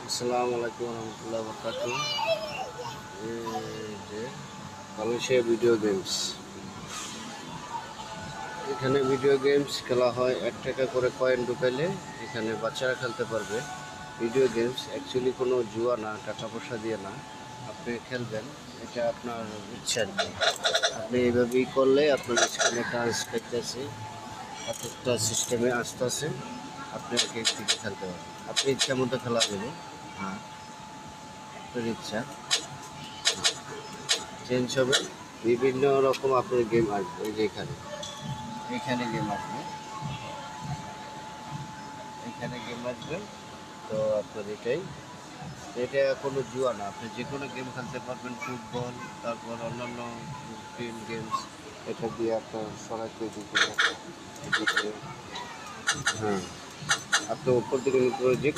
আসসালামু আলাইকুম রহমতুল্লাহ বরকাতু। এই যে বাংলাদেশে ভিডিও গেমস, এখানে ভিডিও গেমস খেলা হয়। 1 টাকা করে কয়েন ঢুকাইলে এখানে বাচ্চারা খেলতে পারবে। ভিডিও গেমস অ্যাকচুয়ালি কোনো জুয়া না, টাকা পয়সা দিয়ে না। আপনি খেলবেন, এটা আপনার ইচ্ছা আর কি। আপনি এইভাবেই করলে আপনার স্ক্রিনে কাজ করতেছে, একটা সিস্টেমে আসতেছে, আপনি গেম থেকে খেলতে পারবেন। আপনি ইচ্ছা মতো খেলা যাবে। হ্যাঁ, আপনার ইচ্ছা চেঞ্জ হবে। বিভিন্ন রকম আপনার গেম আসবে। এই যে এখানে গেম আসবে, এখানে গেম আসবে। তো আপনার এটা কোনো জুয়া না, আপনি যে কোনো গেম খেলতে পারবেন। ফুটবল, তারপর অন্যান্য গেম গেমস, এটা দিয়ে আপনার সরাসরি দিকে এদিকে। হ্যাঁ, আপনি উপর দিকে যে